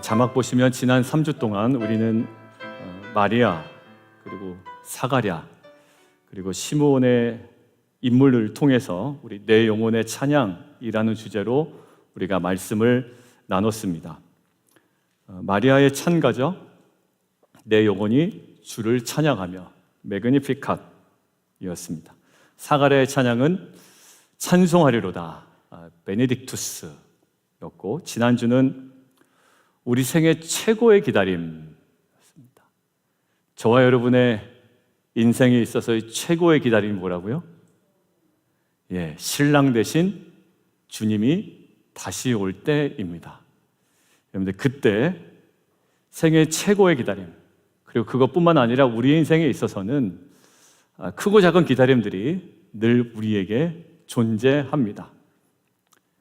자막 보시면 지난 3주 동안 우리는 마리아, 그리고 사가랴, 그리고 시므온의 인물을 통해서 우리 내 영혼의 찬양이라는 주제로 우리가 말씀을 나눴습니다. 마리아의 찬가죠. 내 영혼이 주를 찬양하며 매그니피캇이었습니다. 사가랴의 찬양은 찬송하리로다, 베네딕투스였고, 지난주는 우리 생애 최고의 기다림이었습니다. 저와 여러분의 인생에 있어서의 최고의 기다림이 뭐라고요? 신랑 대신 주님이 다시 올 때입니다. 여러분들, 그때 생애 최고의 기다림, 그리고 그것뿐만 아니라 우리 인생에 있어서는 크고 작은 기다림들이 늘 우리에게 존재합니다.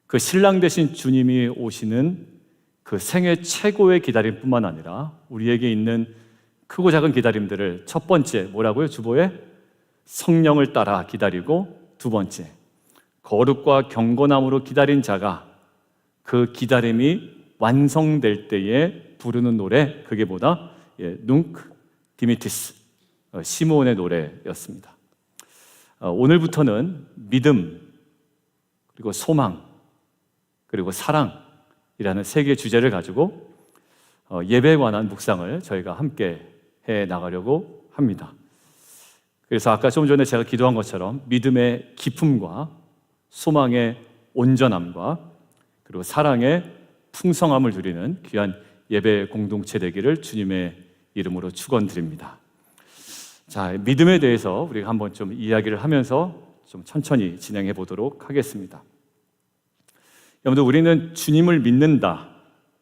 그 신랑 대신 주님이 오시는 그 생애 최고의 기다림뿐만 아니라 우리에게 있는 크고 작은 기다림들을 첫 번째 뭐라고요? 주보에 성령을 따라 기다리고, 두 번째 거룩과 경건함으로 기다린 자가 그 기다림이 완성될 때에 부르는 노래, 그게 뭐다? 눅 디미티스, 시므온의 노래였습니다. 오늘부터는 믿음, 그리고 소망, 그리고 사랑이라는 세 개의 주제를 가지고 예배에 관한 묵상을 저희가 함께 해 나가려고 합니다. 그래서 아까 좀 전에 제가 기도한 것처럼 믿음의 깊음과 소망의 온전함과 그리고 사랑의 풍성함을 누리는 귀한 예배 공동체 되기를 주님의 이름으로 축원드립니다. 자, 믿음에 대해서 우리가 한번 좀 이야기를 하면서 좀 천천히 진행해 보도록 하겠습니다. 여러분들, 우리는 주님을 믿는다,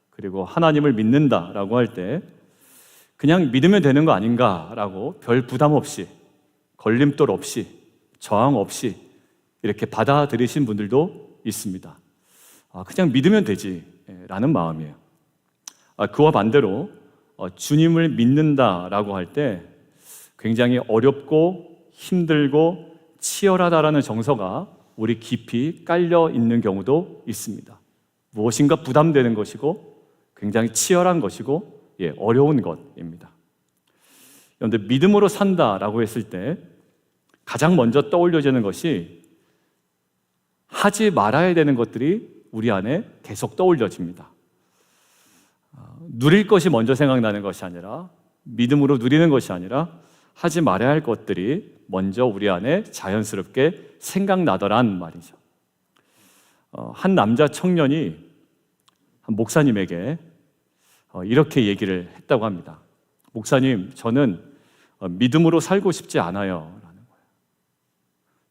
그리고 하나님을 믿는다라고 할 때 그냥 믿으면 되는 거 아닌가라고 별 부담 없이, 걸림돌 없이, 저항 없이 이렇게 받아들이신 분들도 있습니다. 그냥 믿으면 되지라는 마음이에요. 그와 반대로 주님을 믿는다라고 할 때 굉장히 어렵고 힘들고 치열하다라는 정서가 우리 깊이 깔려 있는 경우도 있습니다. 무엇인가 부담되는 것이고 굉장히 치열한 것이고 어려운 것입니다. 그런데 믿음으로 산다라고 했을 때 가장 먼저 떠올려지는 것이 하지 말아야 되는 것들이 우리 안에 계속 떠올려집니다. 누릴 것이 먼저 생각나는 것이 아니라, 믿음으로 누리는 것이 아니라 하지 말아야 할 것들이 먼저 우리 안에 자연스럽게 생각나더란 말이죠. 한 남자 청년이 한 목사님에게 이렇게 얘기를 했다고 합니다. 목사님, 저는 믿음으로 살고 싶지 않아요 라는 거예요.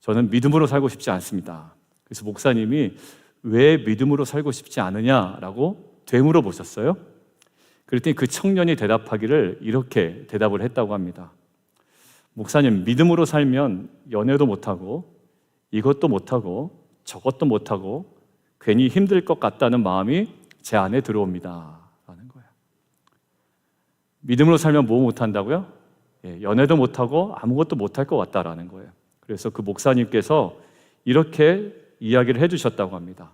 저는 믿음으로 살고 싶지 않습니다. 그래서 목사님이 왜 믿음으로 살고 싶지 않으냐라고 되물어 보셨어요. 그랬더니 그 청년이 대답하기를 이렇게 대답을 했다고 합니다. 목사님, 믿음으로 살면 연애도 못하고 이것도 못하고 저것도 못하고 괜히 힘들 것 같다는 마음이 제 안에 들어옵니다 라는 거예요. 믿음으로 살면 뭐 못한다고요? 연애도 못하고 아무것도 못할 것 같다라는 거예요. 그래서 그 목사님께서 이렇게 이야기를 해주셨다고 합니다.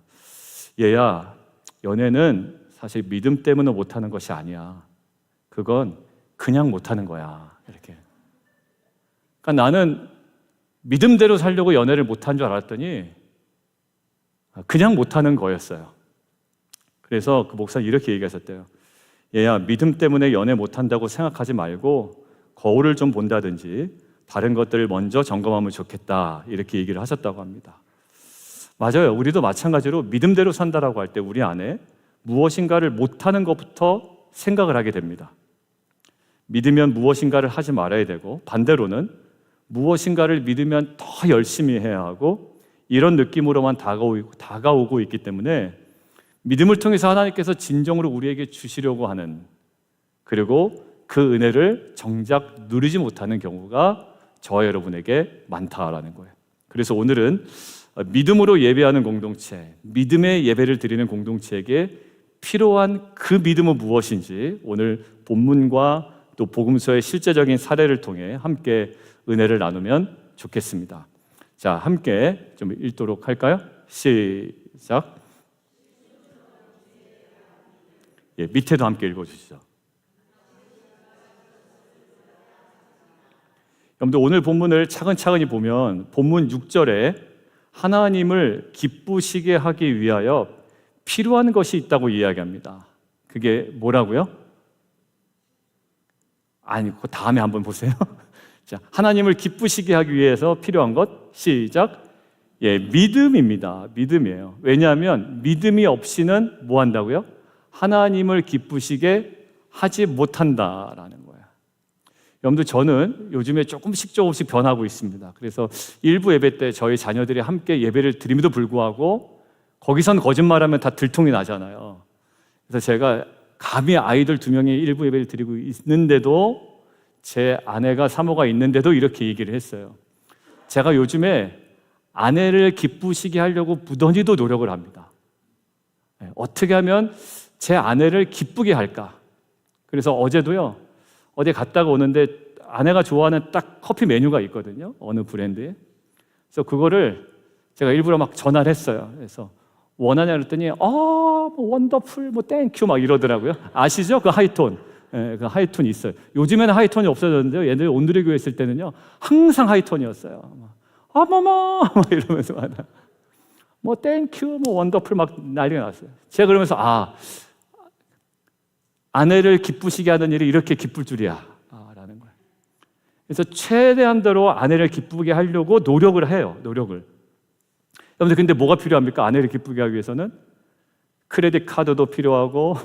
얘야, 연애는 사실 믿음 때문에 못하는 것이 아니야. 그건 그냥 못하는 거야. 이렇게. 그러니까 나는 믿음대로 살려고 연애를 못한 줄 알았더니 그냥 못하는 거였어요. 그래서 그 목사님 이렇게 얘기하셨대요. 얘야, 믿음 때문에 연애 못한다고 생각하지 말고 거울을 좀 본다든지 다른 것들을 먼저 점검하면 좋겠다, 이렇게 얘기를 하셨다고 합니다. 맞아요. 우리도 마찬가지로 믿음대로 산다라고 할 때 우리 안에 무엇인가를 못하는 것부터 생각을 하게 됩니다. 믿으면 무엇인가를 하지 말아야 되고, 반대로는 무엇인가를 믿으면 더 열심히 해야 하고, 이런 느낌으로만 다가오고 있기 때문에 믿음을 통해서 하나님께서 진정으로 우리에게 주시려고 하는, 그리고 그 은혜를 정작 누리지 못하는 경우가 저와 여러분에게 많다라는 거예요. 그래서 오늘은 믿음으로 예배하는 공동체, 믿음의 예배를 드리는 공동체에게 필요한 그 믿음은 무엇인지 오늘 본문과 또 복음서의 실제적인 사례를 통해 함께 은혜를 나누면 좋겠습니다. 자, 함께 좀 읽도록 할까요? 시작. 밑에도 함께 읽어주시죠. 여러분들 오늘 본문을 차근차근히 보면 본문 6절에 하나님을 기쁘시게 하기 위하여 필요한 것이 있다고 이야기합니다. 그게 뭐라고요? 아니, 그 다음에 한번 보세요. 자, 하나님을 기쁘시게 하기 위해서 필요한 것, 시작. 믿음입니다. 믿음이에요. 왜냐하면 믿음이 없이는 뭐 한다고요? 하나님을 기쁘시게 하지 못한다라는 거예요. 여러분들, 저는 요즘에 조금씩 변하고 있습니다. 그래서 일부 예배 때 저희 자녀들이 함께 예배를 드림에도 불구하고 거기선 거짓말하면 다 들통이 나잖아요. 그래서 제가 감히 아이들 2명이 일부 예배를 드리고 있는데도 제 아내가 사모가 있는데도 이렇게 얘기를 했어요. 제가 요즘에 아내를 기쁘시게 하려고 무던히도 노력을 합니다. 어떻게 하면 제 아내를 기쁘게 할까? 그래서 어제도요, 어디 갔다가 오는데 아내가 좋아하는 딱 커피 메뉴가 있거든요. 어느 브랜드에. 그래서 그거를 제가 일부러 막 전화를 했어요. 그래서 원하냐 그랬더니 뭐 원더풀, 뭐 땡큐 막 이러더라고요. 아시죠? 그 하이톤. 그 하이톤이 있어요. 요즘에는 하이톤이 없어졌는데요. 얘들 온누리 교회 있을 때는요, 항상 하이톤이었어요. 어머머 막 이러면서 뭐 땡큐, 뭐 원더풀 막 난리가 났어요. 제가 그러면서 아내를 기쁘시게 하는 일이 이렇게 기쁠 줄이야 라는 거예요. 그래서 최대한대로 아내를 기쁘게 하려고 노력을 해요. 노력을. 여러분들, 근데 뭐가 필요합니까? 아내를 기쁘게 하기 위해서는 크레딧 카드도 필요하고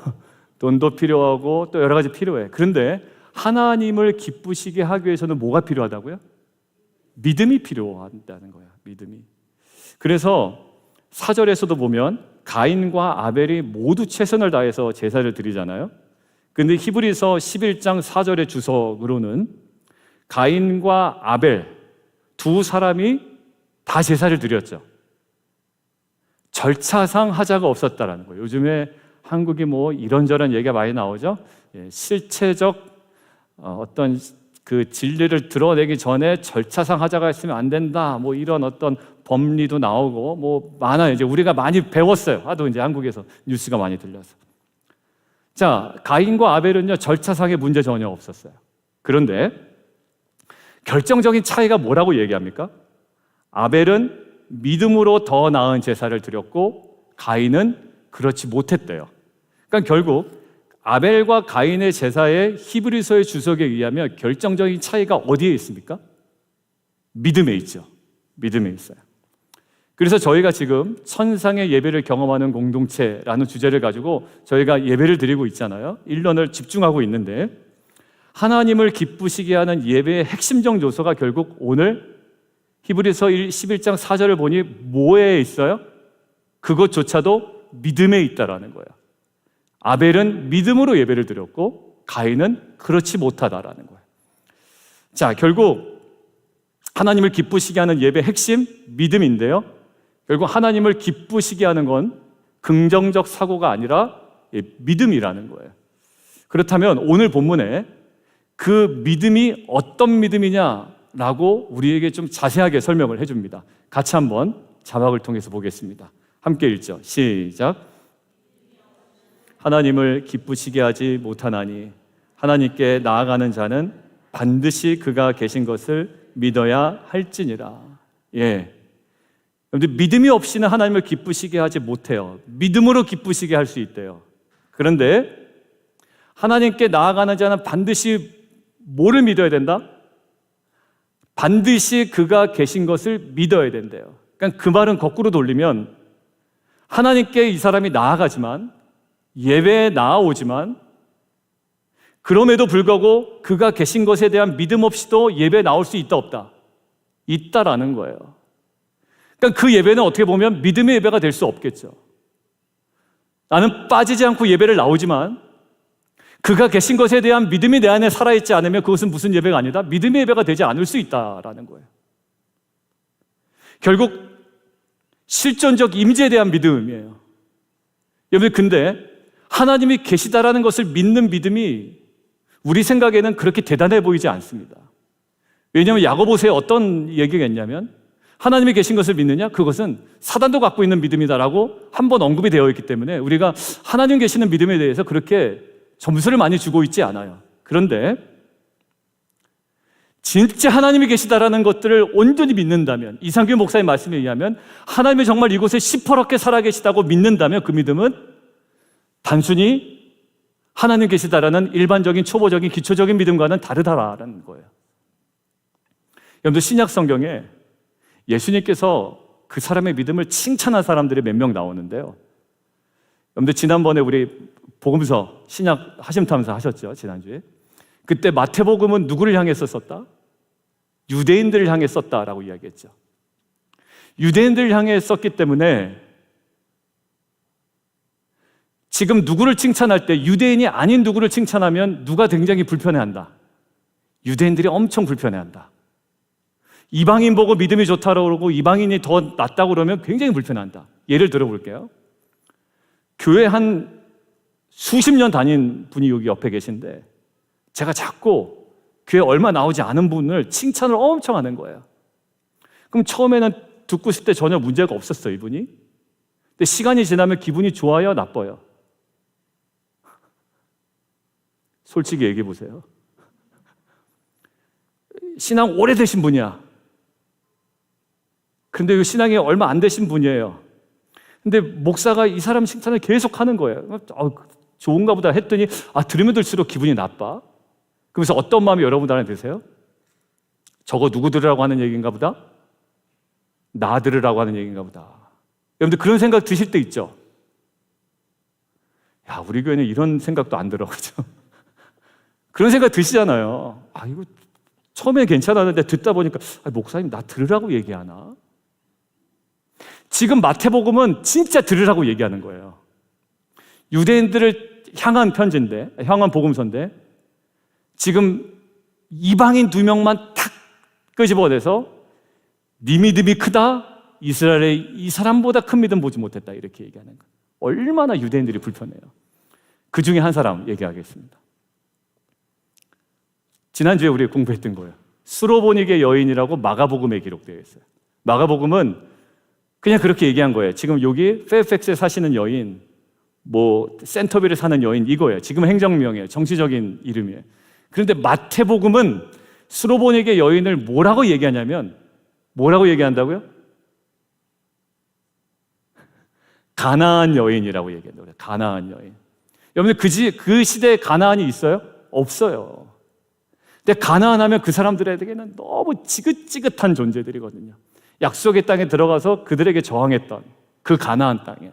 돈도 필요하고 또 여러 가지 필요해. 그런데 하나님을 기쁘시게 하기 위해서는 뭐가 필요하다고요? 믿음이 필요하다는 거야. 믿음이. 그래서 4절에서도 보면 가인과 아벨이 모두 최선을 다해서 제사를 드리잖아요. 근데 히브리서 11장 4절의 주석으로는 가인과 아벨 두 사람이 다 제사를 드렸죠. 절차상 하자가 없었다라는 거예요. 요즘에 한국이 뭐 이런저런 얘기가 많이 나오죠. 실체적 어떤 그 진리를 드러내기 전에 절차상 하자가 있으면 안 된다. 뭐 이런 어떤 법리도 나오고 뭐 많아요. 이제 우리가 많이 배웠어요. 하도 이제 한국에서 뉴스가 많이 들려서. 자, 가인과 아벨은요, 절차상의 문제 전혀 없었어요. 그런데 결정적인 차이가 뭐라고 얘기합니까? 아벨은 믿음으로 더 나은 제사를 드렸고 가인은 그렇지 못했대요. 그러니까 결국 아벨과 가인의 제사의 히브리서의 주석에 의하면 결정적인 차이가 어디에 있습니까? 믿음에 있죠. 믿음에 있어요. 그래서 저희가 지금 천상의 예배를 경험하는 공동체라는 주제를 가지고 저희가 예배를 드리고 있잖아요. 1년을 집중하고 있는데 하나님을 기쁘시게 하는 예배의 핵심적 요소가 결국 오늘 히브리서 11장 4절을 보니 뭐에 있어요? 그것조차도 믿음에 있다라는 거예요. 아벨은 믿음으로 예배를 드렸고 가인은 그렇지 못하다라는 거예요. 자, 결국 하나님을 기쁘시게 하는 예배의 핵심 믿음인데요. 결국 하나님을 기쁘시게 하는 건 긍정적 사고가 아니라 믿음이라는 거예요. 그렇다면 오늘 본문에 그 믿음이 어떤 믿음이냐라고 우리에게 좀 자세하게 설명을 해줍니다. 같이 한번 자막을 통해서 보겠습니다. 함께 읽죠. 시작. 하나님을 기쁘시게 하지 못하나니 하나님께 나아가는 자는 반드시 그가 계신 것을 믿어야 할지니라. 여러분들, 믿음이 없이는 하나님을 기쁘시게 하지 못해요. 믿음으로 기쁘시게 할 수 있대요. 그런데 하나님께 나아가는 자는 반드시 뭐를 믿어야 된다? 반드시 그가 계신 것을 믿어야 된대요. 그러니까 그 말은 거꾸로 돌리면 하나님께 이 사람이 나아가지만 예배에 나아오지만 그럼에도 불구하고 그가 계신 것에 대한 믿음 없이도 예배에 나올 수 있다 없다? 있다라는 거예요. 그러니까 그 예배는 어떻게 보면 믿음의 예배가 될 수 없겠죠. 나는 빠지지 않고 예배를 나오지만 그가 계신 것에 대한 믿음이 내 안에 살아있지 않으면 그것은 무슨 예배가 아니다? 믿음의 예배가 되지 않을 수 있다라는 거예요. 결국 실존적 임재에 대한 믿음이에요. 여러분, 근데 하나님이 계시다라는 것을 믿는 믿음이 우리 생각에는 그렇게 대단해 보이지 않습니다. 왜냐하면 야고보서에 어떤 얘기가 있냐면 하나님이 계신 것을 믿느냐? 그것은 사단도 갖고 있는 믿음이다라고 한 번 언급이 되어 있기 때문에 우리가 하나님 계시는 믿음에 대해서 그렇게 점수를 많이 주고 있지 않아요. 그런데 진짜 하나님이 계시다라는 것들을 온전히 믿는다면, 이상규 목사의 말씀에 의하면 하나님이 정말 이곳에 시퍼렇게 살아계시다고 믿는다면 그 믿음은 단순히 하나님 계시다라는 일반적인 초보적인 기초적인 믿음과는 다르다라는 거예요. 여러분들 신약 성경에 예수님께서 그 사람의 믿음을 칭찬한 사람들이 몇 명 나오는데요. 여러분들 지난번에 우리 복음서 신약 하심탐사 하셨죠, 지난주에. 그때 마태복음은 누구를 향해서 썼다? 유대인들을 향해 썼다라고 이야기했죠. 유대인들을 향해 썼기 때문에 지금 누구를 칭찬할 때 유대인이 아닌 누구를 칭찬하면 누가 굉장히 불편해한다? 유대인들이 엄청 불편해한다. 이방인 보고 믿음이 좋다고 그러고 이방인이 더 낫다고 그러면 굉장히 불편해한다. 예를 들어볼게요. 교회 한 수십 년 다닌 분이 여기 옆에 계신데 제가 자꾸 교회 얼마 나오지 않은 분을 칭찬을 엄청 하는 거예요. 그럼 처음에는 듣고 싶을 때 전혀 문제가 없었어요, 이분이. 근데 시간이 지나면 기분이 좋아요, 나빠요? 솔직히 얘기해 보세요. 신앙 오래되신 분이야. 그런데 이 신앙이 얼마 안 되신 분이에요. 근데 목사가 이 사람 칭찬을 계속 하는 거예요. 좋은가 보다 했더니 들으면 들수록 기분이 나빠. 그러면서 어떤 마음이 여러분 안에 드세요? 저거 누구 들으라고 하는 얘기인가 보다? 나 들으라고 하는 얘기인가 보다. 여러분들 그런 생각 드실 때 있죠? 야, 우리 교회는 이런 생각도 안 들어. 그죠? 그런 생각 드시잖아요. 이거 처음에 괜찮았는데 듣다 보니까 목사님 나 들으라고 얘기하나? 지금 마태복음은 진짜 들으라고 얘기하는 거예요. 유대인들을 향한 편지인데, 향한 복음서인데 지금 이방인 2명만 탁 끄집어내서 네 믿음이 크다, 이스라엘의 이 사람보다 큰 믿음 보지 못했다, 이렇게 얘기하는 거예요. 얼마나 유대인들이 불편해요. 그 중에 한 사람 얘기하겠습니다. 지난주에 우리 공부했던 거예요. 수로보닉의 여인이라고 마가복음에 기록되어 있어요. 마가복음은 그냥 그렇게 얘기한 거예요. 지금 여기 페어팩스에 사시는 여인, 센터빌에 사는 여인, 이거예요. 지금 행정명이에요. 정치적인 이름이에요. 그런데 마태복음은 수로보닉의 여인을 뭐라고 얘기하냐면, 뭐라고 얘기한다고요? 가나안 여인이라고 얘기한다고요. 가나안 여인. 여러분들 그 시대에 가나안이 있어요? 없어요. 근데 가나안 하면 그 사람들에게는 너무 지긋지긋한 존재들이거든요. 약속의 땅에 들어가서 그들에게 저항했던 그 가나안 땅에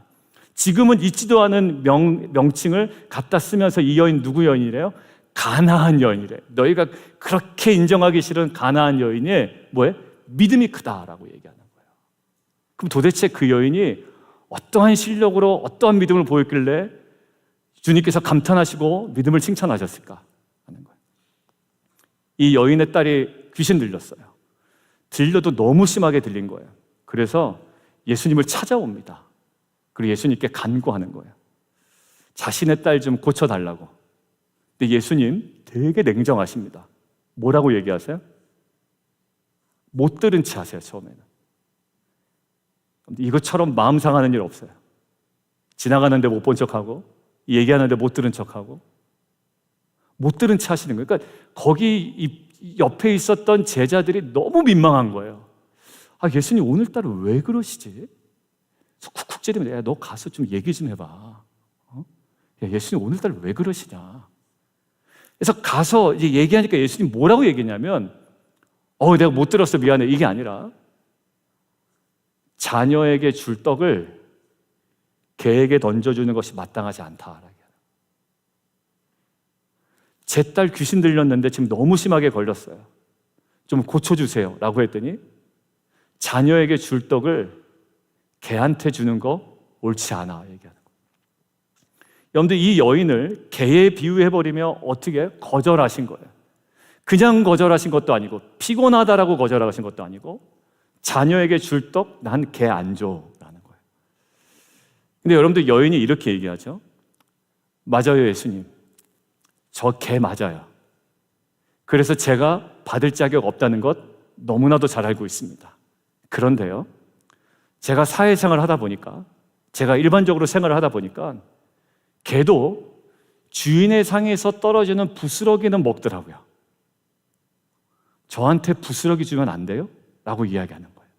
지금은 있지도 않은 명칭을 갖다 쓰면서 이 여인 누구 여인이래요? 가나안 여인이래. 너희가 그렇게 인정하기 싫은 가나안 여인이 뭐예요? 믿음이 크다라고 얘기하는 거예요. 그럼 도대체 그 여인이 어떠한 실력으로 어떠한 믿음을 보였길래 주님께서 감탄하시고 믿음을 칭찬하셨을까 하는 거예요. 이 여인의 딸이 귀신 들렸어요. 들려도 너무 심하게 들린 거예요. 그래서 예수님을 찾아옵니다. 그리고 예수님께 간구하는 거예요. 자신의 딸 좀 고쳐달라고. 근데 예수님 되게 냉정하십니다. 뭐라고 얘기하세요? 못 들은 채 하세요, 처음에는. 이것처럼 마음 상하는 일 없어요. 지나가는데 못 본 척하고, 얘기하는데 못 들은 척하고, 못 들은 채 하시는 거예요. 그러니까 거기 옆에 있었던 제자들이 너무 민망한 거예요. 예수님 오늘따라 왜 그러시지? 쿡쿡 찌르면, 야, 너 가서 좀 얘기 좀 해봐. 야, 예수님 오늘따라 왜 그러시냐? 그래서 가서 이제 얘기하니까 예수님 뭐라고 얘기했냐면, 내가 못 들었어, 미안해. 이게 아니라, 자녀에게 줄 떡을 개에게 던져주는 것이 마땅하지 않다. 제 딸 귀신 들렸는데 지금 너무 심하게 걸렸어요. 좀 고쳐주세요. 라고 했더니 자녀에게 줄 떡을 개한테 주는 거 옳지 않아. 얘기하는 거예요. 여러분들 이 여인을 개에 비유해버리며 어떻게 거절하신 거예요. 그냥 거절하신 것도 아니고 피곤하다라고 거절하신 것도 아니고 자녀에게 줄 떡 난 개 안 줘. 라는 거예요. 근데 여러분들 여인이 이렇게 얘기하죠. 맞아요, 예수님. 저 개 맞아요. 그래서 제가 받을 자격 없다는 것 너무나도 잘 알고 있습니다. 그런데요, 제가 사회생활을 하다 보니까, 제가 일반적으로 생활을 하다 보니까 개도 주인의 상에서 떨어지는 부스러기는 먹더라고요. 저한테 부스러기 주면 안 돼요? 라고 이야기하는 거예요.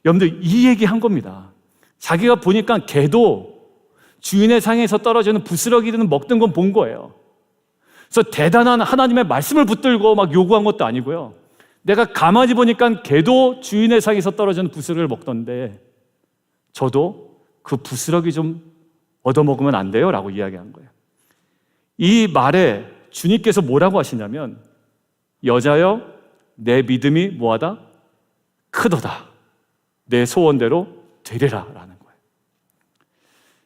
여러분들, 이 얘기 한 겁니다. 자기가 보니까 개도 주인의 상에서 떨어지는 부스러기는 먹던 건 본 거예요. 그래서 대단한 하나님의 말씀을 붙들고 막 요구한 것도 아니고요. 내가 가만히 보니까 개도 주인의 상에서 떨어지는 부스러기를 먹던데 저도 그 부스러기 좀 얻어먹으면 안 돼요? 라고 이야기한 거예요. 이 말에 주님께서 뭐라고 하시냐면, 여자여, 내 믿음이 뭐하다? 크도다. 내 소원대로 되리라 라는 거예요.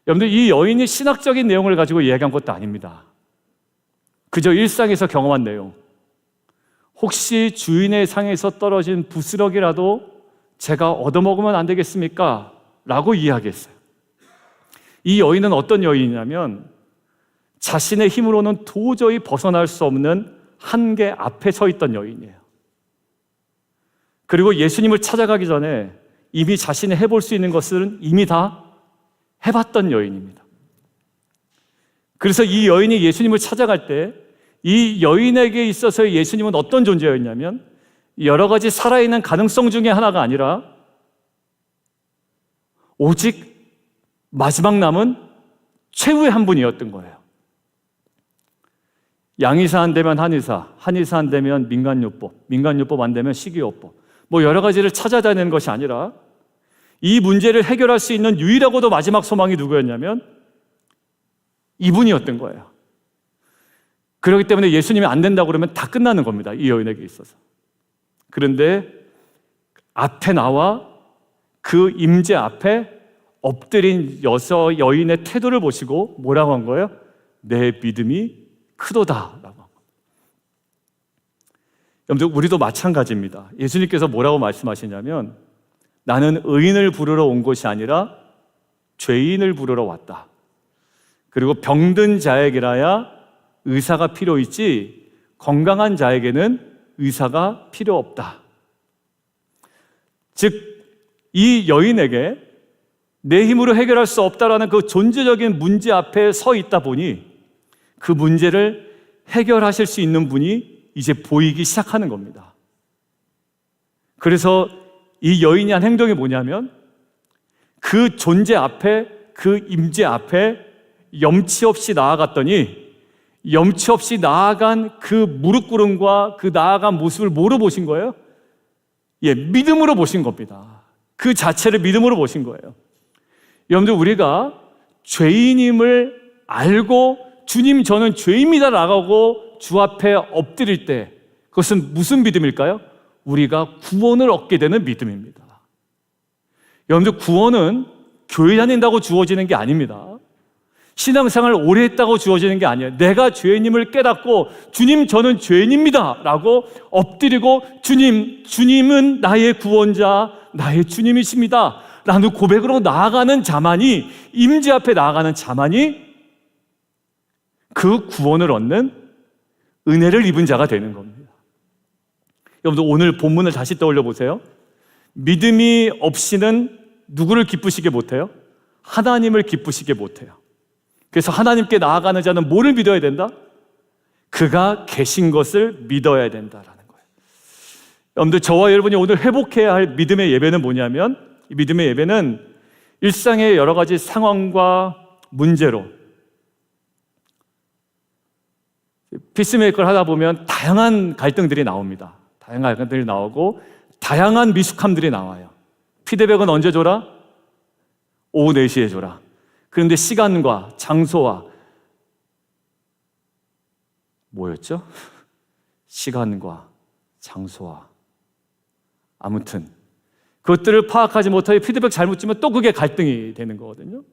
여러분들, 이 여인이 신학적인 내용을 가지고 이야기한 것도 아닙니다. 그저 일상에서 경험한 내용. 혹시 주인의 상에서 떨어진 부스러기라도 제가 얻어먹으면 안 되겠습니까? 라고 이야기했어요. 이 여인은 어떤 여인이냐면 자신의 힘으로는 도저히 벗어날 수 없는 한계 앞에 서 있던 여인이에요. 그리고 예수님을 찾아가기 전에 이미 자신이 해볼 수 있는 것은 이미 다 해봤던 여인입니다. 그래서 이 여인이 예수님을 찾아갈 때 이 여인에게 있어서 예수님은 어떤 존재였냐면 여러 가지 살아있는 가능성 중에 하나가 아니라 오직 마지막 남은 최후의 한 분이었던 거예요. 양의사 안 되면 한의사, 한의사 안 되면 민간요법, 민간요법 안 되면 식이요법, 뭐 여러 가지를 찾아다니는 것이 아니라 이 문제를 해결할 수 있는 유일하고도 마지막 소망이 누구였냐면 이분이었던 거예요. 그렇기 때문에 예수님이 안 된다고 그러면 다 끝나는 겁니다, 이 여인에게 있어서. 그런데 앞에 나와 그 임재 앞에 엎드린 여인의 태도를 보시고 뭐라고 한 거예요? 내 믿음이 크도다 라고. 여러분들, 우리도 마찬가지입니다. 예수님께서 뭐라고 말씀하시냐면 나는 의인을 부르러 온 것이 아니라 죄인을 부르러 왔다. 그리고 병든 자에게라야 의사가 필요 있지 건강한 자에게는 의사가 필요 없다. 즉, 이 여인에게 내 힘으로 해결할 수 없다라는 그 존재적인 문제 앞에 서 있다 보니 그 문제를 해결하실 수 있는 분이 이제 보이기 시작하는 겁니다. 그래서 이 여인이 한 행동이 뭐냐면 그 존재 앞에, 그 임재 앞에 염치 없이 나아갔더니 염치 없이 나아간 그 무릎 꿇음과 그 나아간 모습을 뭐로 보신 거예요? 믿음으로 보신 겁니다. 그 자체를 믿음으로 보신 거예요. 여러분들, 우리가 죄인임을 알고 주님 저는 죄인입니다 라고 주 앞에 엎드릴 때 그것은 무슨 믿음일까요? 우리가 구원을 얻게 되는 믿음입니다. 여러분들, 구원은 교회 다닌다고 주어지는 게 아닙니다. 신앙생활을 오래 했다고 주어지는 게 아니에요. 내가 죄인임을 깨닫고 주님 저는 죄인입니다 라고 엎드리고 주님은 나의 구원자, 나의 주님이십니다 라는 고백으로 나아가는 자만이, 임재 앞에 나아가는 자만이 그 구원을 얻는 은혜를 입은 자가 되는 겁니다. 여러분들, 오늘 본문을 다시 떠올려 보세요. 믿음이 없이는 누구를 기쁘시게 못해요? 하나님을 기쁘시게 못해요. 그래서 하나님께 나아가는 자는 뭐를 믿어야 된다? 그가 계신 것을 믿어야 된다라는 거예요. 여러분들, 저와 여러분이 오늘 회복해야 할 믿음의 예배는 뭐냐면 이 믿음의 예배는 일상의 여러 가지 상황과 문제로 피스메이커를 하다 보면 다양한 갈등들이 나옵니다. 다양한 갈등들이 나오고 다양한 미숙함들이 나와요. 피드백은 언제 줘라? 오후 4시에 줘라. 그런데 시간과 장소와 뭐였죠? 시간과 장소와 아무튼 그것들을 파악하지 못하고 피드백 잘못 주면 또 그게 갈등이 되는 거거든요.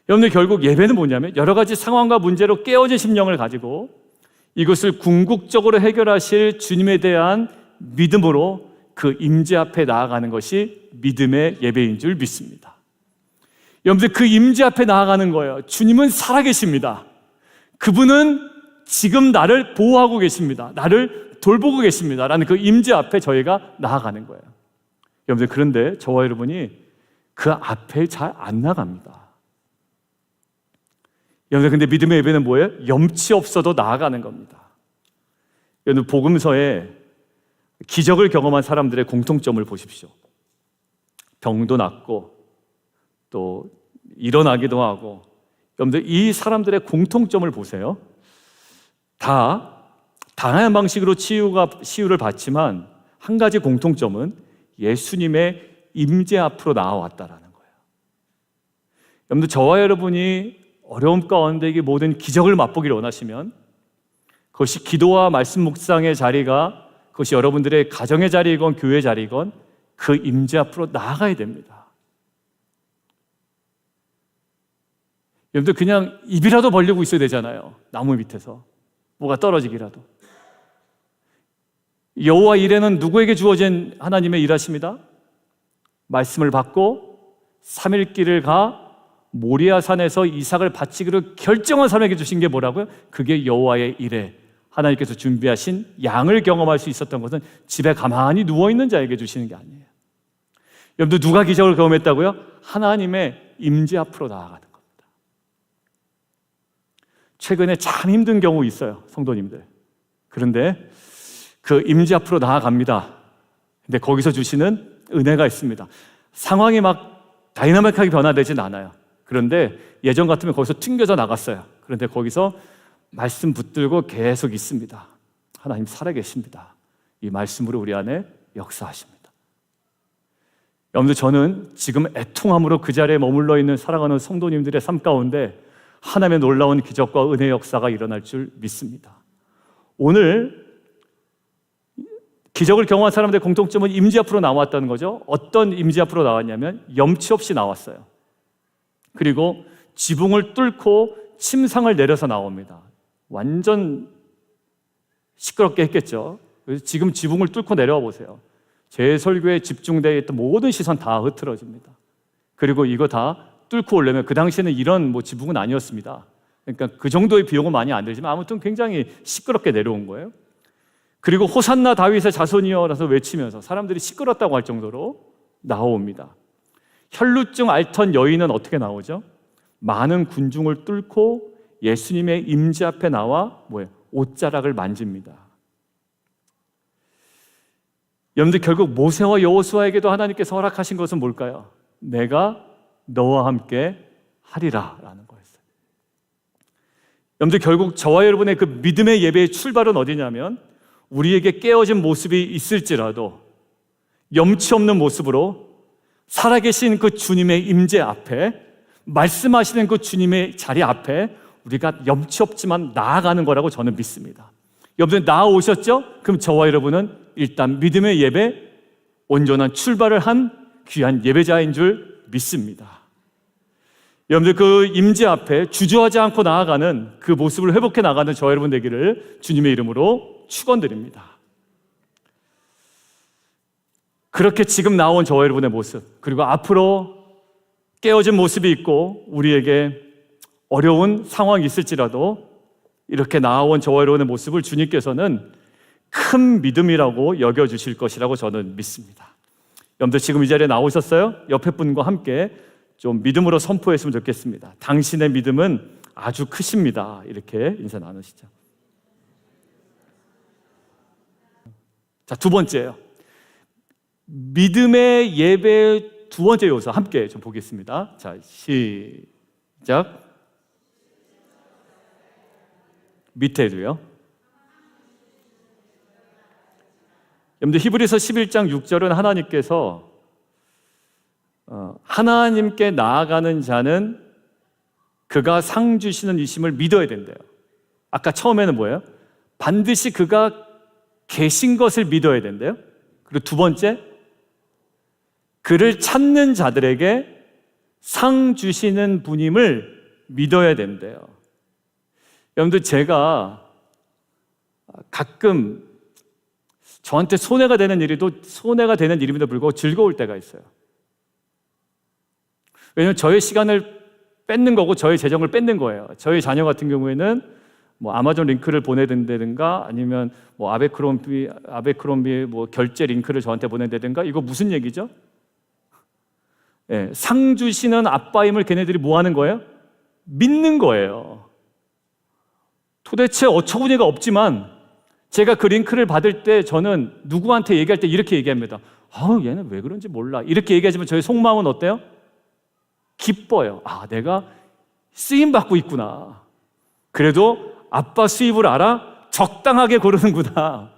여러분들, 결국 예배는 뭐냐면 여러 가지 상황과 문제로 깨어진 심령을 가지고 이것을 궁극적으로 해결하실 주님에 대한 믿음으로 그 임재 앞에 나아가는 것이 믿음의 예배인 줄 믿습니다. 여러분들, 그 임재 앞에 나아가는 거예요. 주님은 살아계십니다. 그분은 지금 나를 보호하고 계십니다. 나를 돌보고 계십니다라는 그 임재 앞에 저희가 나아가는 거예요. 여러분들, 그런데 저와 여러분이 그 앞에 잘 안 나갑니다. 여러분들, 근데 믿음의 예배는 뭐예요? 염치 없어도 나아가는 겁니다. 여러분, 복음서에 기적을 경험한 사람들의 공통점을 보십시오. 병도 낫고 또 일어나기도 하고. 여러분들, 이 사람들의 공통점을 보세요. 다 다양한 방식으로 치유를 받지만 한 가지 공통점은 예수님의 임재 앞으로 나아왔다라는 거예요. 여러분들, 저와 여러분이 어려움 가운데 이 모든 기적을 맛보기를 원하시면 그것이 기도와 말씀 묵상의 자리가, 그것이 여러분들의 가정의 자리이건 교회 자리이건 그 임재 앞으로 나아가야 됩니다. 여러분들, 그냥 입이라도 벌리고 있어야 되잖아요. 나무 밑에서 뭐가 떨어지기라도. 여호와 이레는 누구에게 주어진 하나님의 일하십니다? 말씀을 받고 3일 길을 가 모리아 산에서 이삭을 바치기로 결정한 사람에게 주신 게 뭐라고요? 그게 여호와의 이레. 하나님께서 준비하신 양을 경험할 수 있었던 것은 집에 가만히 누워있는 자에게 주시는 게 아니에요. 여러분들, 누가 기적을 경험했다고요? 하나님의 임재 앞으로 나아가는 겁니다. 최근에 참 힘든 경우 있어요, 성도님들. 그런데 그 임재 앞으로 나아갑니다. 근데 거기서 주시는 은혜가 있습니다. 상황이 막 다이나믹하게 변화되진 않아요. 그런데 예전 같으면 거기서 튕겨져 나갔어요. 그런데 거기서 말씀 붙들고 계속 있습니다. 하나님 살아계십니다. 이 말씀으로 우리 안에 역사하십니다. 여러분들, 저는 지금 애통함으로 그 자리에 머물러 있는 사랑하는 성도님들의 삶 가운데 하나님의 놀라운 기적과 은혜의 역사가 일어날 줄 믿습니다. 오늘 기적을 경험한 사람들의 공통점은 임재 앞으로 나왔다는 거죠. 어떤 임재 앞으로 나왔냐면 염치 없이 나왔어요. 그리고 지붕을 뚫고 침상을 내려서 나옵니다. 완전 시끄럽게 했겠죠. 그래서 지금 지붕을 뚫고 내려와 보세요. 제 설교에 집중되어 있던 모든 시선 다 흐트러집니다. 그리고 이거 다 뚫고 오려면, 그 당시에는 이런 지붕은 아니었습니다. 그러니까 그 정도의 비용은 많이 안 들지만 아무튼 굉장히 시끄럽게 내려온 거예요. 그리고 호산나 다윗의 자손이여라서 외치면서 사람들이 시끄럽다고 할 정도로 나옵니다. 혈루증 앓던 여인은 어떻게 나오죠? 많은 군중을 뚫고 예수님의 임재 앞에 나와 옷자락을 만집니다. 여러분들, 결국 모세와 여호수아에게도 하나님께서 허락하신 것은 뭘까요? 내가 너와 함께 하리라 라는 거였어요. 여러분들, 결국 저와 여러분의 그 믿음의 예배의 출발은 어디냐면, 우리에게 깨어진 모습이 있을지라도 염치 없는 모습으로 살아계신 그 주님의 임재 앞에, 말씀하시는 그 주님의 자리 앞에 우리가 염치 없지만 나아가는 거라고 저는 믿습니다. 여러분들, 나아오셨죠? 그럼 저와 여러분은 일단 믿음의 예배, 온전한 출발을 한 귀한 예배자인 줄 믿습니다. 여러분들, 그 임재 앞에 주저하지 않고 나아가는 그 모습을 회복해 나가는 저와 여러분 되기를 주님의 이름으로 축원드립니다. 그렇게 지금 나온 저와 여러분의 모습, 그리고 앞으로 깨어진 모습이 있고 우리에게 어려운 상황이 있을지라도 이렇게 나아온 저와 여러분의 모습을 주님께서는 큰 믿음이라고 여겨주실 것이라고 저는 믿습니다. 여러분들, 지금 이 자리에 나오셨어요? 옆에 분과 함께 좀 믿음으로 선포했으면 좋겠습니다. 당신의 믿음은 아주 크십니다. 이렇게 인사 나누시죠. 자, 두 번째예요. 믿음의 예배의 두 번째 요소 함께 좀 보겠습니다. 자, 시작. 밑에도요. 여러분들, 히브리서 11장 6절은 하나님께서 하나님께 나아가는 자는 그가 상 주시는 이심을 믿어야 된대요. 아까 처음에는 뭐예요? 반드시 그가 계신 것을 믿어야 된대요. 그리고 두 번째, 그를 찾는 자들에게 상 주시는 분임을 믿어야 된대요. 여러분들, 제가 가끔 저한테 손해가 되는 일임에도 불구하고 즐거울 때가 있어요. 왜냐하면 저의 시간을 뺏는 거고 저의 재정을 뺏는 거예요. 저희 자녀 같은 경우에는 뭐 아마존 링크를 보내든가 아니면 뭐 아베크롬비 뭐 결제 링크를 저한테 보낸다든가, 이거 무슨 얘기죠? 예, 상 주시는 아빠임을 걔네들이 뭐 하는 거예요? 믿는 거예요. 도대체 어처구니가 없지만 제가 그 링크를 받을 때 저는 누구한테 얘기할 때 이렇게 얘기합니다. 얘는 왜 그런지 몰라. 이렇게 얘기하지만 저의 속마음은 어때요? 기뻐요. 내가 쓰임받고 있구나. 그래도 아빠 수입을 알아? 적당하게 고르는구나.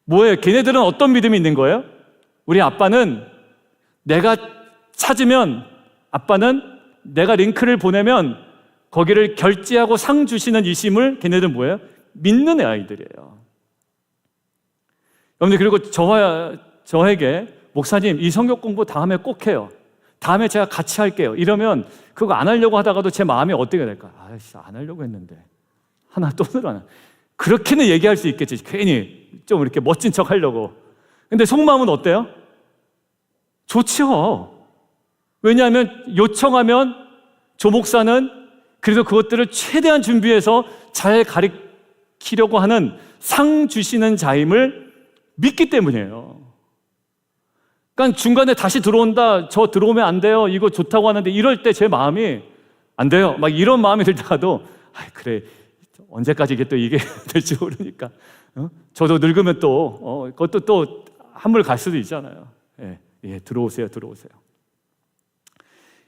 뭐예요? 걔네들은 어떤 믿음이 있는 거예요? 우리 아빠는 내가 찾으면, 아빠는 내가 링크를 보내면 거기를 결제하고 상 주시는 이심을 걔네들은 뭐예요? 믿는 아이들이에요. 여러분들, 그리고 저에게 목사님 이 성경 공부 다음에 꼭 해요. 다음에 제가 같이 할게요. 이러면 그거 안 하려고 하다가도 제 마음이 어떻게 될까? 안 하려고 했는데 하나 또 늘어나. 그렇게는 얘기할 수 있겠지. 괜히 좀 이렇게 멋진 척 하려고. 근데 속마음은 어때요? 좋죠. 왜냐하면 요청하면 조 목사는 그래도 그것들을 최대한 준비해서 잘 가르치려고 하는 상 주시는 자임을 믿기 때문이에요. 그러니까 중간에 다시 들어온다, 저 들어오면 안 돼요, 이거 좋다고 하는데 이럴 때 제 마음이 안 돼요, 막 이런 마음이 들다가도 그래, 언제까지 이게 될지 모르니까 저도 늙으면 또 그것도 또 한물 갈 수도 있잖아요. 들어오세요.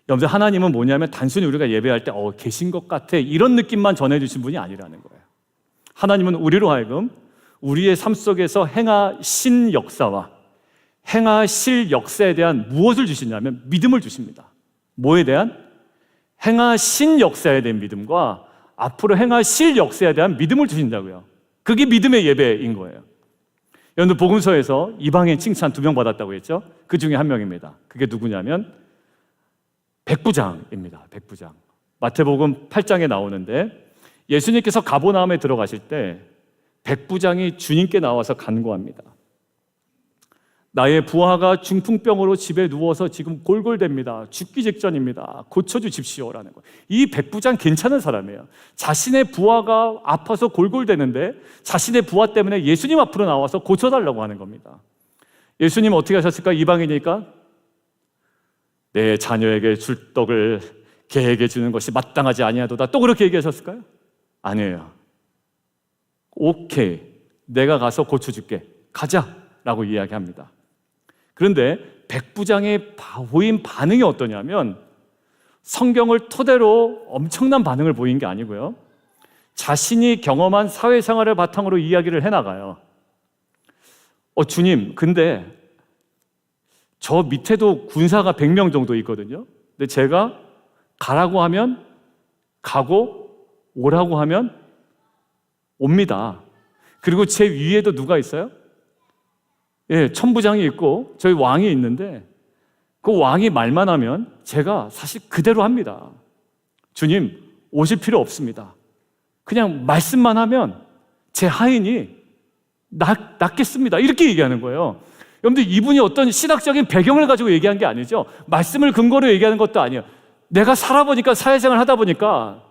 여러분들, 하나님은 뭐냐면 단순히 우리가 예배할 때 계신 것 같아 이런 느낌만 전해주신 분이 아니라는 거예요. 하나님은 우리로 하여금 우리의 삶 속에서 행하신 역사와 행하실 역사에 대한 무엇을 주시냐면 믿음을 주십니다. 뭐에 대한? 행하신 역사에 대한 믿음과 앞으로 행하실 역사에 대한 믿음을 주신다고요. 그게 믿음의 예배인 거예요. 여러분들, 복음서에서 이방인 칭찬 2명 받았다고 했죠? 그 중에 한 명입니다. 그게 누구냐면 백부장입니다. 백부장. 마태복음 8장에 나오는데, 예수님께서 가버나움에 들어가실 때 백부장이 주님께 나와서 간구합니다. 나의 부하가 중풍병으로 집에 누워서 지금 골골댑니다. 죽기 직전입니다. 고쳐주십시오라는 거예요. 이 백부장 괜찮은 사람이에요. 자신의 부하가 아파서 골골대는데 자신의 부하 때문에 예수님 앞으로 나와서 고쳐달라고 하는 겁니다. 예수님 어떻게 하셨을까? 이방이니까 내 자녀에게 줄 떡을 개에게 주는 것이 마땅하지 아니하도다. 또 그렇게 얘기하셨을까요? 아니에요. 오케이, 내가 가서 고쳐줄게, 가자라고 이야기합니다. 그런데 백부장의 보인 반응이 어떠냐면 성경을 토대로 엄청난 반응을 보인 게 아니고요, 자신이 경험한 사회생활을 바탕으로 이야기를 해나가요. 주님, 근데 저 밑에도 군사가 100명 정도 있거든요. 근데 제가 가라고 하면 가고 오라고 하면 옵니다. 그리고 제 위에도 누가 있어요? 천부장이 있고 저희 왕이 있는데 그 왕이 말만 하면 제가 사실 그대로 합니다. 주님, 오실 필요 없습니다. 그냥 말씀만 하면 제 하인이 낫겠습니다. 이렇게 얘기하는 거예요. 여러분들, 이분이 어떤 신학적인 배경을 가지고 얘기한 게 아니죠. 말씀을 근거로 얘기하는 것도 아니에요. 내가 살아보니까, 사회생활 하다 보니까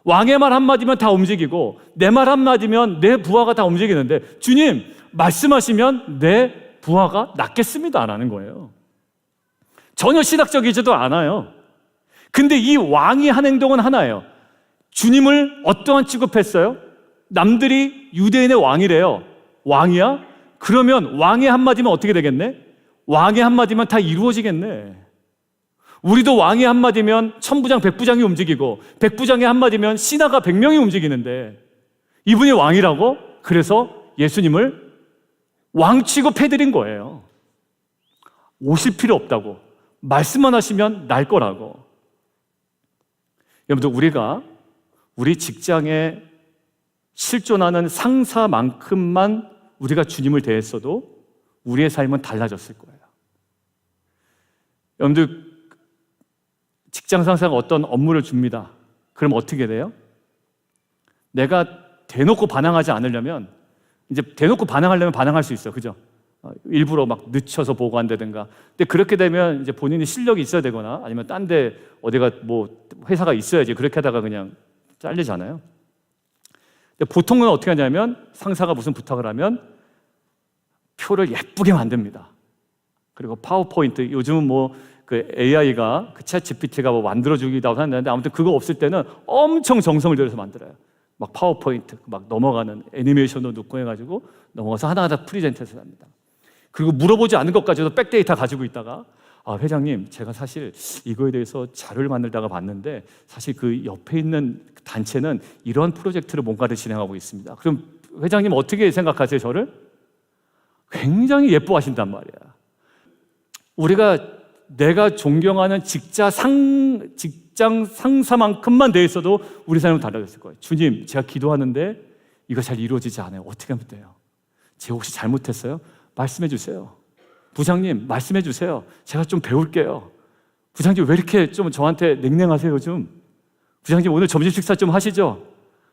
왕의 말 한마디면 다 움직이고 내 말 한마디면 내 부하가 다 움직이는데 주님, 말씀하시면 내 부하가 낫겠습니다 안 하는 거예요. 전혀 신학적이지도 않아요. 근데 이 왕이 한 행동은 하나예요. 주님을 어떠한 취급했어요? 남들이 유대인의 왕이래요. 왕이야? 그러면 왕의 한마디면 어떻게 되겠네? 왕의 한마디면 다 이루어지겠네. 우리도 왕의 한마디면 천부장, 백부장이 움직이고 백부장의 한마디면 신하가 100명이 움직이는데 이분이 왕이라고? 그래서 예수님을 왕 취급해드린 거예요. 오실 필요 없다고, 말씀만 하시면 날 거라고. 여러분들, 우리가 우리 직장에 실존하는 상사만큼만 우리가 주님을 대했어도 우리의 삶은 달라졌을 거예요. 여러분들, 직장 상사가 어떤 업무를 줍니다. 그럼 어떻게 돼요? 내가 대놓고 반항하지 않으려면, 이제 대놓고 반항하려면 반항할 수 있어, 그죠? 일부러 막 늦춰서 보고한다든가. 근데 그렇게 되면 이제 본인이 실력이 있어야 되거나 아니면 딴 데 어디가 뭐 회사가 있어야지 그렇게 하다가 그냥 잘리잖아요. 근데 보통은 어떻게 하냐면 상사가 무슨 부탁을 하면 표를 예쁘게 만듭니다. 그리고 파워포인트, 요즘은 그 AI가 그 챗 GPT가 만들어주기도 하는데 아무튼 그거 없을 때는 엄청 정성을 들여서 만들어요. 막 파워포인트 막 넘어가는 애니메이션도 넣고 해가지고 넘어가서 하나하나 프리젠테이션 합니다. 그리고 물어보지 않은 것까지도 백데이터 가지고 있다가 회장님, 제가 사실 이거에 대해서 자료를 만들다가 봤는데 사실 그 옆에 있는 단체는 이런 프로젝트를 뭔가를 진행하고 있습니다. 그럼 회장님 어떻게 생각하세요, 저를? 굉장히 예뻐하신단 말이야. 내가 존경하는 직장 상사만큼만 돼 있어도 우리 삶은 달라졌을 거예요. 주님, 제가 기도하는데 이거 잘 이루어지지 않아요. 어떻게 하면 돼요? 제가 혹시 잘못했어요? 말씀해 주세요. 부장님, 말씀해 주세요. 제가 좀 배울게요. 부장님, 왜 이렇게 좀 저한테 냉랭하세요, 요즘? 부장님, 오늘 점심 식사 좀 하시죠?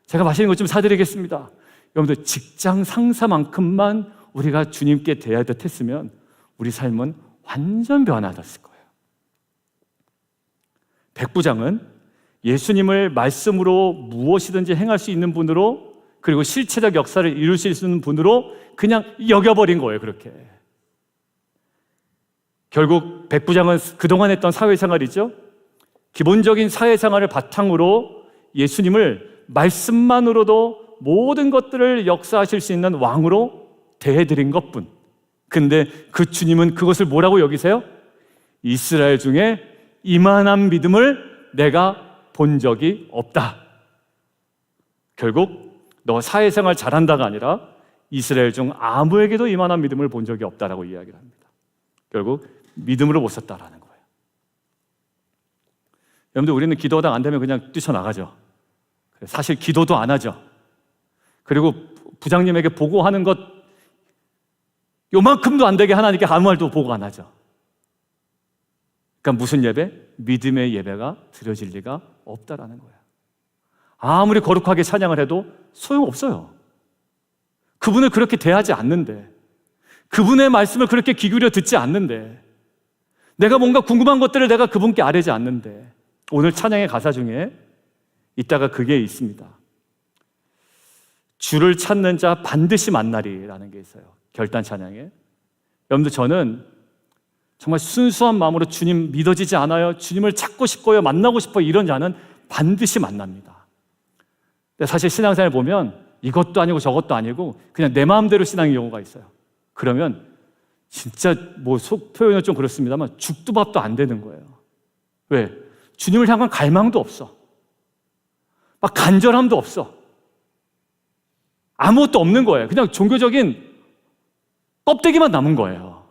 제가 맛있는 것 좀 사드리겠습니다. 여러분들, 직장 상사만큼만 우리가 주님께 대해야 했으면 우리 삶은 완전 변화됐을 거예요. 백부장은 예수님을 말씀으로 무엇이든지 행할 수 있는 분으로, 그리고 실체적 역사를 이룰 수 있는 분으로 그냥 여겨버린 거예요. 그렇게. 결국 백부장은 그동안 했던 사회생활이죠, 기본적인 사회생활을 바탕으로 예수님을 말씀만으로도 모든 것들을 역사하실 수 있는 왕으로 대해드린 것뿐. 근데 그 주님은 그것을 뭐라고 여기세요? 이스라엘 중에 이만한 믿음을 내가 본 적이 없다. 결국 너 사회생활 잘한다가 아니라 이스라엘 중 아무에게도 이만한 믿음을 본 적이 없다라고 이야기를 합니다. 결국 믿음으로 못 섰다라는 거예요. 여러분들, 우리는 기도하다 안 되면 그냥 뛰쳐나가죠. 사실 기도도 안 하죠. 그리고 부장님에게 보고하는 것 요만큼도 안 되게 하나님께 아무 말도 보고 안 하죠. 그러니까 무슨 예배? 믿음의 예배가 드려질 리가 없다라는 거예요. 아무리 거룩하게 찬양을 해도 소용없어요. 그분을 그렇게 대하지 않는데, 그분의 말씀을 그렇게 귀 기울여 듣지 않는데, 내가 뭔가 궁금한 것들을 내가 그분께 아뢰지 않는데. 오늘 찬양의 가사 중에 이따가 그게 있습니다. 주를 찾는 자 반드시 만나리라는 게 있어요. 결단 찬양에. 여러분들, 저는 정말 순수한 마음으로 주님 믿어지지 않아요, 주님을 찾고 싶고요, 만나고 싶어요, 이런 자는 반드시 만납니다. 근데 사실 신앙생활 보면 이것도 아니고 저것도 아니고 그냥 내 마음대로 신앙의 경우가 있어요. 그러면 진짜 속 표현은 좀 그렇습니다만 죽도 밥도 안 되는 거예요. 왜? 주님을 향한 갈망도 없어. 막 간절함도 없어. 아무것도 없는 거예요. 그냥 종교적인 껍데기만 남은 거예요.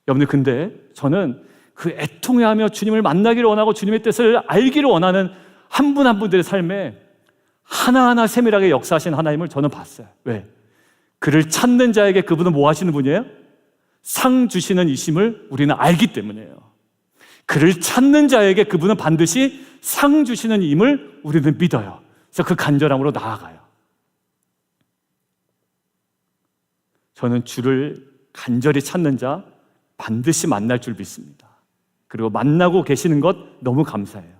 여러분들, 근데 저는 그 애통해하며 주님을 만나기를 원하고 주님의 뜻을 알기를 원하는 한 분 한 분들의 삶에 하나하나 세밀하게 역사하신 하나님을 저는 봤어요. 왜? 그를 찾는 자에게 그분은 뭐 하시는 분이에요? 상 주시는 이심을 우리는 알기 때문이에요. 그를 찾는 자에게 그분은 반드시 상 주시는 임을 우리는 믿어요. 그래서 그 간절함으로 나아가요. 저는 주를 간절히 찾는 자 반드시 만날 줄 믿습니다. 그리고 만나고 계시는 것 너무 감사해요.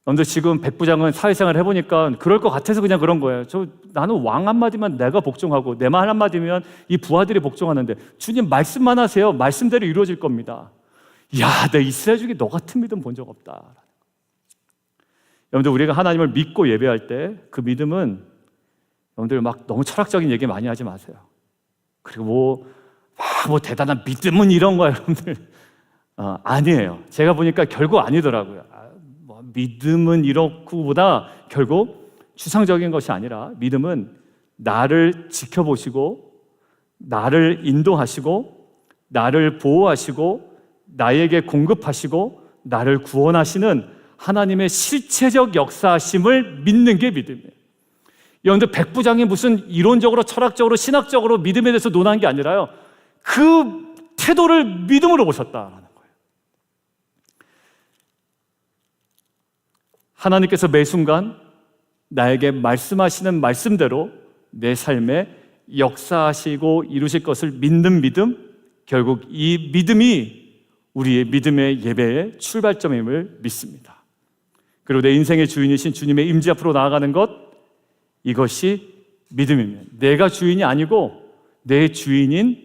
여러분들, 지금 백부장은 사회생활을 해보니까 그럴 것 같아서 그냥 그런 거예요. 나는 왕 한마디만 내가 복종하고 내 말 한마디면 이 부하들이 복종하는데 주님 말씀만 하세요. 말씀대로 이루어질 겁니다. 야, 내 이스라엘 중에 너 같은 믿음 본 적 없다. 여러분들, 우리가 하나님을 믿고 예배할 때 그 믿음은, 여러분들 막 너무 철학적인 얘기 많이 하지 마세요. 그리고 뭐 대단한 믿음은 이런 거야, 여러분들. 아니에요. 제가 보니까 결국 아니더라고요. 믿음은 이렇고보다 결국 추상적인 것이 아니라 믿음은 나를 지켜보시고 나를 인도하시고 나를 보호하시고 나에게 공급하시고 나를 구원하시는 하나님의 실체적 역사심을 믿는 게 믿음이에요. 여러분들, 백부장이 무슨 이론적으로 철학적으로 신학적으로 믿음에 대해서 논한 게 아니라요, 그 태도를 믿음으로 보셨다라는 거예요. 하나님께서 매 순간 나에게 말씀하시는 말씀대로 내 삶에 역사하시고 이루실 것을 믿는 믿음, 결국 이 믿음이 우리의 믿음의 예배의 출발점임을 믿습니다. 그리고 내 인생의 주인이신 주님의 임재 앞으로 나아가는 것, 이것이 믿음입니다. 내가 주인이 아니고 내 주인인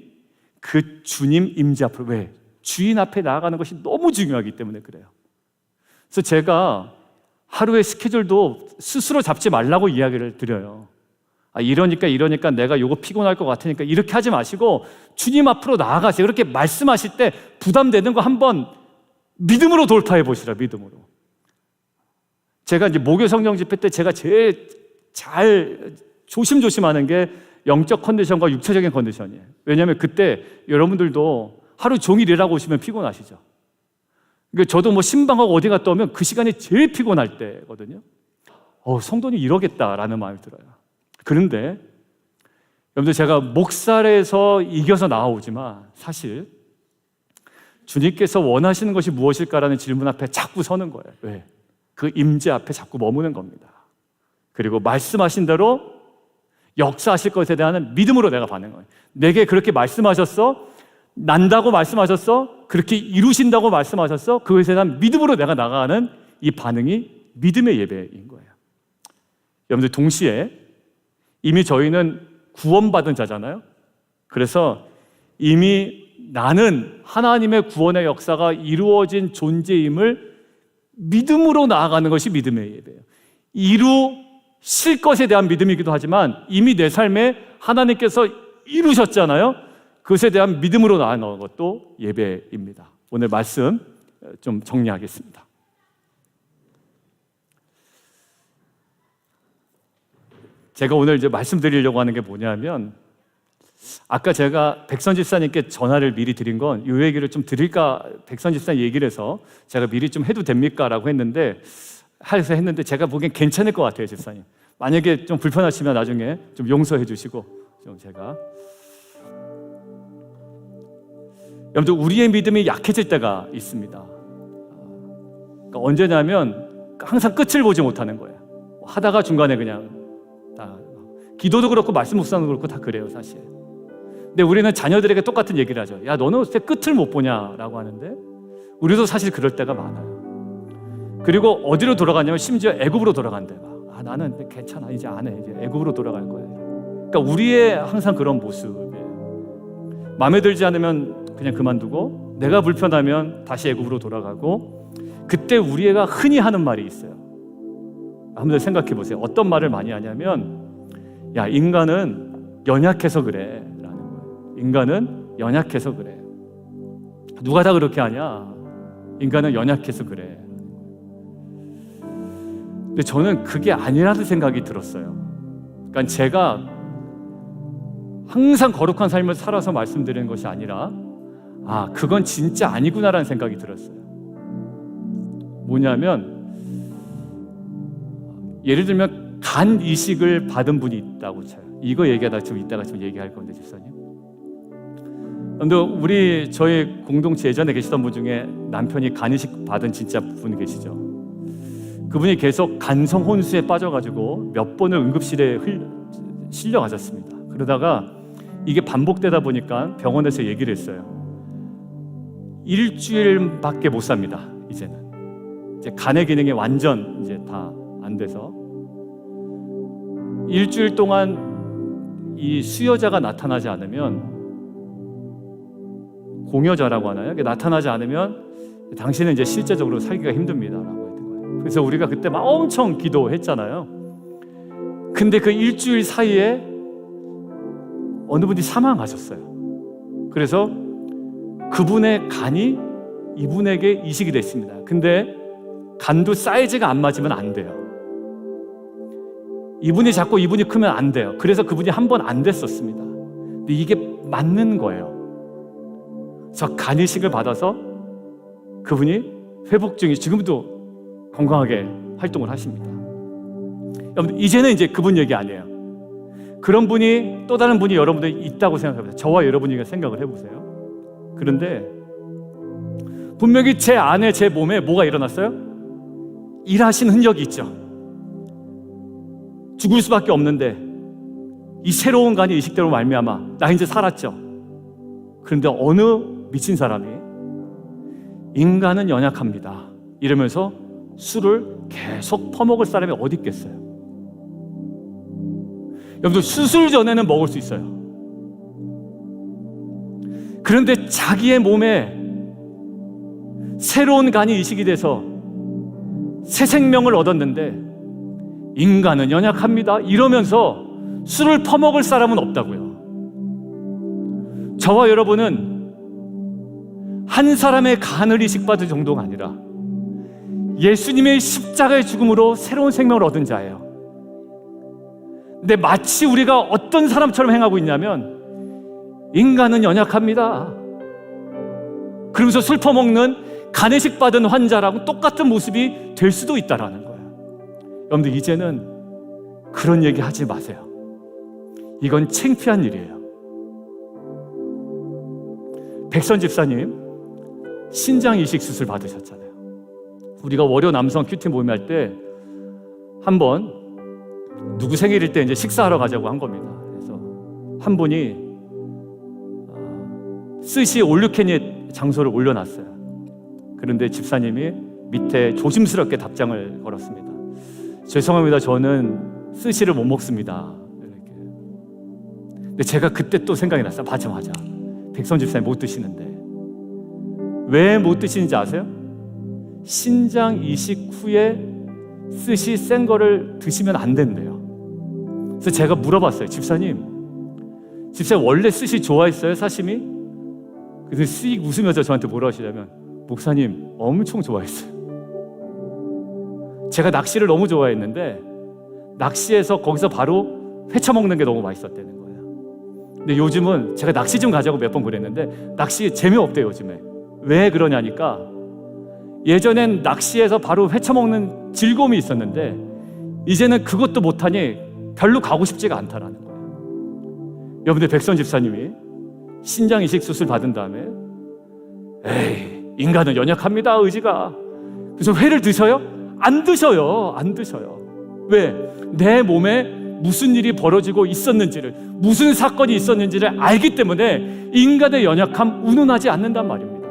그 주님 임재 앞으로. 왜? 주인 앞에 나아가는 것이 너무 중요하기 때문에 그래요. 그래서 제가 하루의 스케줄도 스스로 잡지 말라고 이야기를 드려요. 이러니까 내가 요거 피곤할 것 같으니까 이렇게 하지 마시고 주님 앞으로 나아가세요. 그렇게 말씀하실 때 부담되는 거 한번 믿음으로 돌파해 보시라. 믿음으로. 제가 이제 목요 성령 집회 때 제가 제일 잘 조심하는 게 영적 컨디션과 육체적인 컨디션이에요. 왜냐하면 그때 여러분들도 하루 종일 일하고 오시면 피곤하시죠. 그러니까 저도 뭐 신방하고 어디 갔다 오면 그 시간이 제일 피곤할 때거든요. 성도님 이러겠다라는 마음이 들어요. 그런데 여러분들, 제가 목살에서 이겨서 나오지만 사실 주님께서 원하시는 것이 무엇일까라는 질문 앞에 자꾸 서는 거예요. 왜? 그 임재 앞에 자꾸 머무는 겁니다. 그리고 말씀하신 대로 역사하실 것에 대한 믿음으로 내가 반응해요. 내게 그렇게 말씀하셨어? 난다고 말씀하셨어? 그렇게 이루신다고 말씀하셨어? 그것에 대한 믿음으로 내가 나가는 이 반응이 믿음의 예배인 거예요. 여러분들, 동시에 이미 저희는 구원받은 자잖아요. 그래서 이미 나는 하나님의 구원의 역사가 이루어진 존재임을 믿음으로 나아가는 것이 믿음의 예배예요. 이루실 것에 대한 믿음이기도 하지만 이미 내 삶에 하나님께서 이루셨잖아요. 그것에 대한 믿음으로 나아가는 것도 예배입니다. 오늘 말씀 좀 정리하겠습니다. 제가 오늘 이제 말씀드리려고 하는 게 뭐냐면, 아까 제가 백선 집사님께 전화를 미리 드린 건 이 얘기를 좀 드릴까, 백선 집사님 얘기를 해서 제가 미리 좀 해도 됩니까? 라고 했는데 제가 보기엔 괜찮을 것 같아요, 집사님. 만약에 좀 불편하시면 나중에 좀 용서해 주시고, 좀 제가. 여러분들, 우리의 믿음이 약해질 때가 있습니다. 그러니까 언제냐면 항상 끝을 보지 못하는 거예요. 하다가 중간에 그냥 다, 기도도 그렇고 말씀 묵상도 그렇고 다 그래요, 사실. 근데 우리는 자녀들에게 똑같은 얘기를 하죠. 야, 너는 어떻게 끝을 못 보냐라고 하는데, 우리도 사실 그럴 때가 많아요. 그리고 어디로 돌아가냐면 심지어 애굽으로 돌아간대. 나는 괜찮아, 이제 안 해, 이제 애굽으로 돌아갈 거야. 그러니까 우리의 항상 그런 모습이에요. 마음에 들지 않으면 그냥 그만두고, 내가 불편하면 다시 애굽으로 돌아가고. 그때 우리 애가 흔히 하는 말이 있어요. 한번 생각해 보세요. 어떤 말을 많이 하냐면, 야, 인간은 연약해서 그래 라는 거예요. 인간은 연약해서 그래. 누가 다 그렇게 하냐? 인간은 연약해서 그래. 근데 저는 그게 아니라는 생각이 들었어요. 그러니까 제가 항상 거룩한 삶을 살아서 말씀드리는 것이 아니라, 그건 진짜 아니구나라는 생각이 들었어요. 뭐냐면, 예를 들면 간 이식을 받은 분이 있다고 쳐요. 이거 얘기하다 좀 이따가 좀 얘기할 건데, 집사님. 근데 저희 공동체 예전에 계시던 분 중에 남편이 간 이식 받은 진짜 분 계시죠. 그분이 계속 간성 혼수에 빠져가지고 몇 번을 응급실에 실려가셨습니다. 그러다가 이게 반복되다 보니까 병원에서 얘기를 했어요. 일주일밖에 못 삽니다. 이제는 이제 간의 기능이 완전 이제 다 안 돼서 일주일 동안 이 수여자가 나타나지 않으면, 공여자라고 하나요? 나타나지 않으면 당신은 이제 실제적으로 살기가 힘듭니다라고 했던 거예요. 그래서 우리가 그때 막 엄청 기도했잖아요. 근데 그 일주일 사이에 어느 분이 사망하셨어요. 그래서 그분의 간이 이분에게 이식이 됐습니다. 근데 간도 사이즈가 안 맞으면 안 돼요. 이분이 작고 이분이 크면 안 돼요. 그래서 그분이 한 번 안 됐었습니다. 근데 이게 맞는 거예요. 저 간 이식을 받아서 그분이 회복 중이 지금도 건강하게 활동을 하십니다. 여러분, 이제는 이제 그분 얘기 아니에요. 그런 분이, 또 다른 분이 여러분들이 있다고 생각해보세요. 저와 여러분이 생각을 해보세요. 그런데 분명히 제 안에, 제 몸에 뭐가 일어났어요? 일하신 흔적이 있죠. 죽을 수밖에 없는데 이 새로운 간이 이식대로 말미암아 나 이제 살았죠. 그런데 어느 미친 사람이 인간은 연약합니다 이러면서 술을 계속 퍼먹을 사람이 어디 있겠어요? 여러분들 수술 전에는 먹을 수 있어요. 그런데 자기의 몸에 새로운 간이 이식이 돼서 새 생명을 얻었는데 인간은 연약합니다 이러면서 술을 퍼먹을 사람은 없다고요. 저와 여러분은 한 사람의 간을 이식받을 정도가 아니라 예수님의 십자가의 죽음으로 새로운 생명을 얻은 자예요. 근데 마치 우리가 어떤 사람처럼 행하고 있냐면 인간은 연약합니다 그러면서 술 퍼먹는 간이식 받은 환자라고 똑같은 모습이 될 수도 있다라는 거예요. 여러분들 이제는 그런 얘기 하지 마세요. 이건 창피한 일이에요. 백선 집사님 신장 이식 수술 받으셨잖아요. 우리가 월요 남성 큐티 모임할 때 한번 누구 생일일 때 이제 식사하러 가자고 한 겁니다. 그래서 한 분이 스시 올류캔의 장소를 올려놨어요. 그런데 집사님이 밑에 조심스럽게 답장을 걸었습니다. 죄송합니다. 저는 스시를 못 먹습니다. 이렇게. 근데 제가 그때 또 생각이 났어요. 맞아. 백선 집사님 못 드시는데. 왜 못 드시는지 아세요? 신장 이식 후에 스시 센 거를 드시면 안 된대요. 그래서 제가 물어봤어요. 집사님 원래 스시 좋아했어요? 사시미? 그래서 씩 웃으면서 저한테 뭐라 하시냐면 목사님 엄청 좋아했어요. 제가 낚시를 너무 좋아했는데 낚시해서 거기서 바로 회쳐 먹는 게 너무 맛있었다는 거예요. 근데 요즘은 제가 낚시 좀 가자고 몇 번 그랬는데 낚시 재미없대요 요즘에. 왜 그러냐니까 예전엔 낚시해서 바로 회쳐 먹는 즐거움이 있었는데 이제는 그것도 못하니 별로 가고 싶지가 않다라는 거예요. 여러분들 백선 집사님이 신장 이식 수술 받은 다음에 에이 인간은 연약합니다 의지가. 그래서 회를 드셔요? 안 드셔요. 왜? 내 몸에 무슨 일이 벌어지고 있었는지를, 무슨 사건이 있었는지를 알기 때문에 인간의 연약함 운운하지 않는단 말입니다.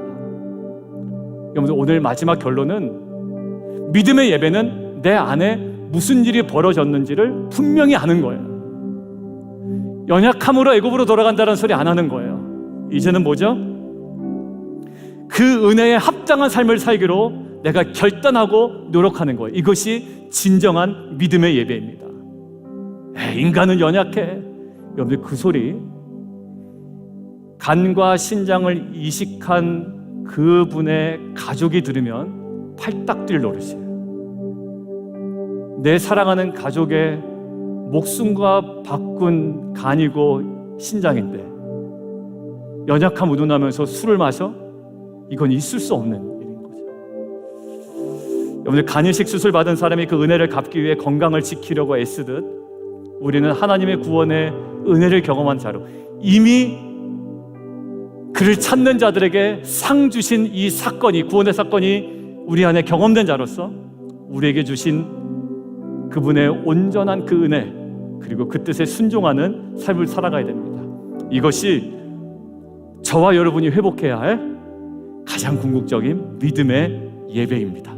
여러분들 오늘 마지막 결론은 믿음의 예배는 내 안에 무슨 일이 벌어졌는지를 분명히 아는 거예요. 연약함으로 애굽으로 돌아간다는 소리 안 하는 거예요. 이제는 뭐죠? 그 은혜에 합당한 삶을 살기로 내가 결단하고 노력하는 거예요. 이것이 진정한 믿음의 예배입니다. 인간은 연약해. 여러분들 그 소리 간과 신장을 이식한 그분의 가족이 들으면 팔딱 뛸 노릇이에요. 내 사랑하는 가족의 목숨과 바꾼 간이고 신장인데 연약함 운운하면서 술을 마셔? 이건 있을 수 없는 일인 거죠. 여러분들 간이식 수술 받은 사람이 그 은혜를 갚기 위해 건강을 지키려고 애쓰듯 우리는 하나님의 구원의 은혜를 경험한 자로 이미 그를 찾는 자들에게 상 주신 이 사건이, 구원의 사건이 우리 안에 경험된 자로서 우리에게 주신 그분의 온전한 그 은혜 그리고 그 뜻에 순종하는 삶을 살아가야 됩니다. 이것이 저와 여러분이 회복해야 할 가장 궁극적인 믿음의 예배입니다.